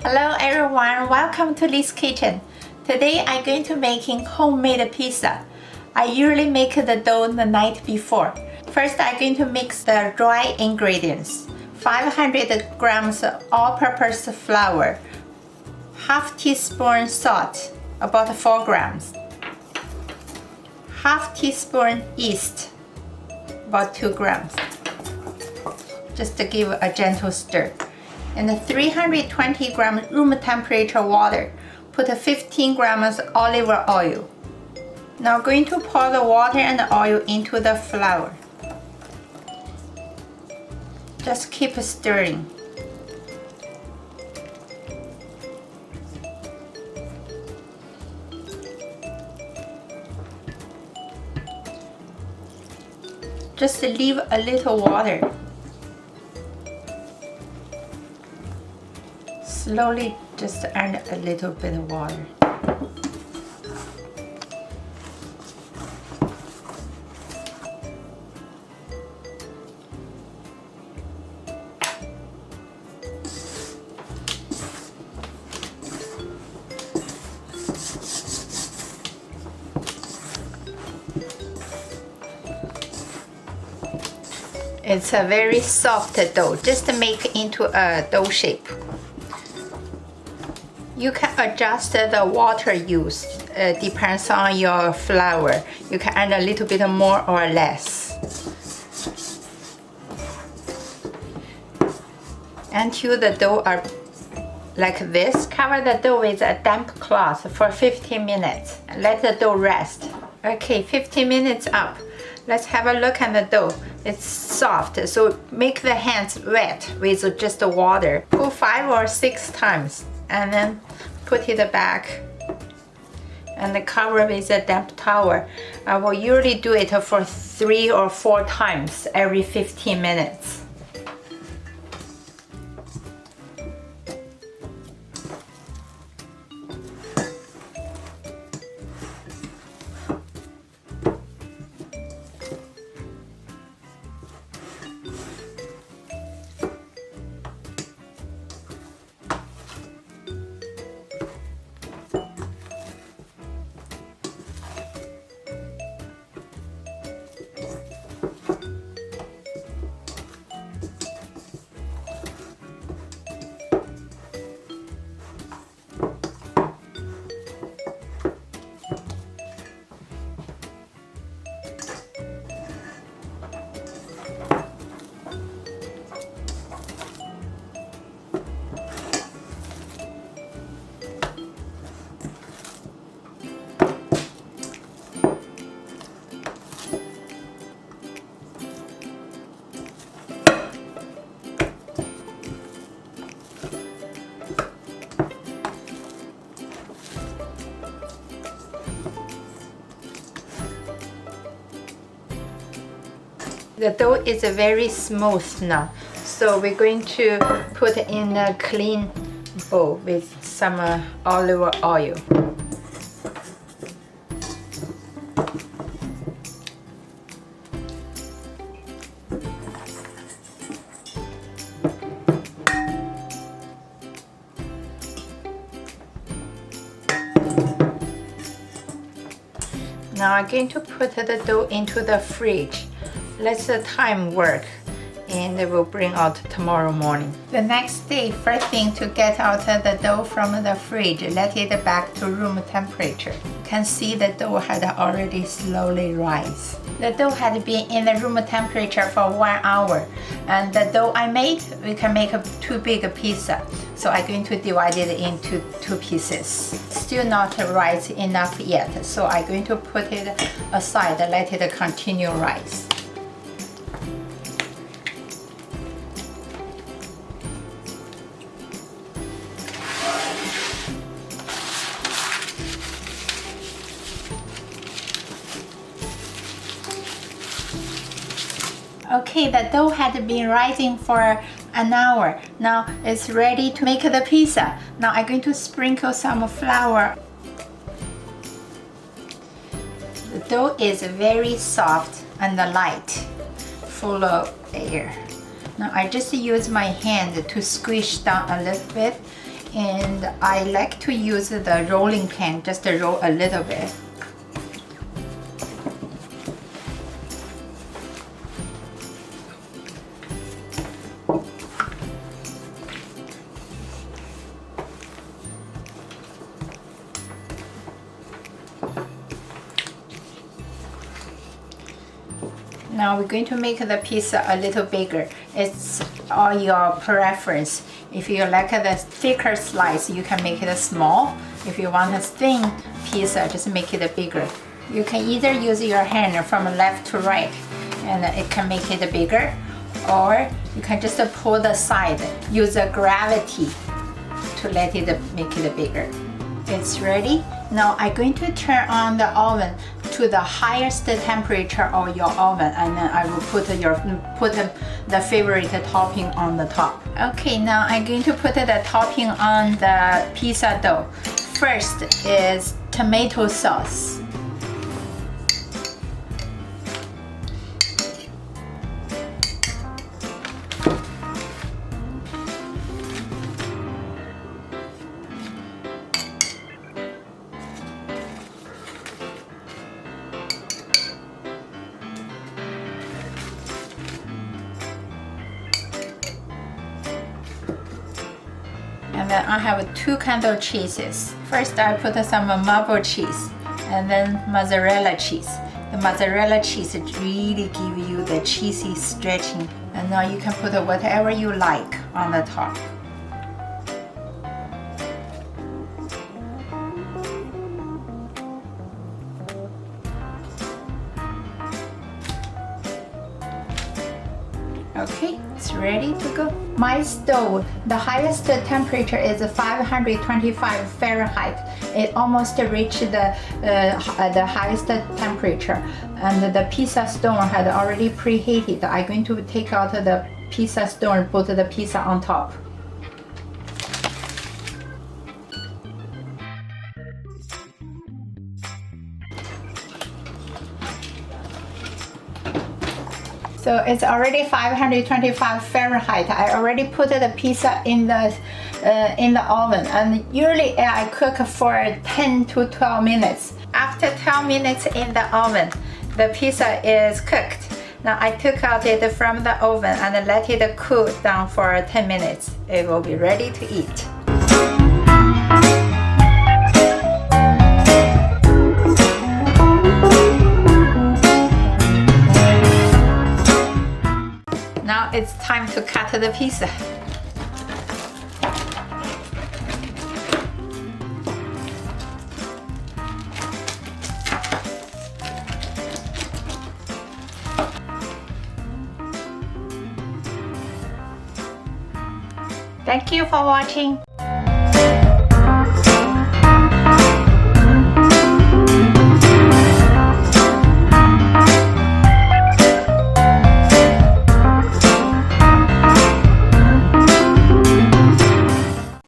Hello everyone, welcome to Li's Kitchen. Today I'm going to making homemade pizza. I usually make the dough the night before. First I'm going to mix the dry ingredients. 500 grams all-purpose flour, half teaspoon salt, about 4 grams, half teaspoon yeast, about 2 grams, just to give a gentle stir. And 320 grams room temperature water. Put 15 grams olive oil. Now going to pour the water and the oil into the flour. Just keep stirring. Just leave a little water. Slowly just add a little bit of water. It's a very soft dough. Just make into a dough shape. You can adjust the water use, depends on your flour. You can add a little bit more or less. Until the dough are like this, cover the dough with a damp cloth for 15 minutes. Let the dough rest. Okay, 15 minutes up. Let's have a look at the dough. It's soft, so make the hands wet with just the water. Go 5 or 6 times. And then put it back and cover with a damp towel. I will usually do it for 3 or 4 times every 15 minutes. The dough is very smooth now, so we're going to put in a clean bowl with some olive oil. Now I'm going to put the dough into the fridge. Let the time work, and it will bring out tomorrow morning. The next day, first thing to get out the dough from the fridge, let it back to room temperature. You can see the dough had already slowly rise. The dough had been in the room temperature for 1 hour, and the dough I made, we can make 2 big pizza. So I'm going to divide it into 2 pieces. Still not rise enough yet, so I'm going to put it aside, let it continue rise. Okay, the dough had been rising for an hour. Now it's ready to make the pizza. Now I'm going to sprinkle some flour. The dough is very soft and light, full of air. Now I just use my hand to squish down a little bit, And I like to use the rolling pin, just to roll a little bit. Now we're going to make the pizza a little bigger. It's all your preference. If you like the thicker slice, you can make it small. If you want a thin pizza, just make it bigger. You can either use your hand from left to right, and it can make it bigger, or you can just pull the side, use the gravity to let it make it bigger. It's ready. Now I'm going to turn on the oven to the highest temperature of your oven, and then I will put the favorite topping on the top. Okay, now I'm going to put the topping on the pizza dough. First is tomato sauce. And then I have two kinds of cheeses. First I put some marble cheese and then mozzarella cheese. The mozzarella cheese really gives you the cheesy stretching. And now you can put whatever you like on the top. Okay, it's ready to go. My stove, the highest temperature is 525 Fahrenheit. It almost reached the highest temperature, and the pizza stone had already preheated. I'm going to take out the pizza stone and put the pizza on top. So it's already 525 Fahrenheit. I already put the pizza in the oven, and usually I cook for 10 to 12 minutes. After 12 minutes in the oven, the pizza is cooked. Now I took out it from the oven and let it cool down for 10 minutes. It will be ready to eat. Now it's time to cut the pizza. Thank you for watching.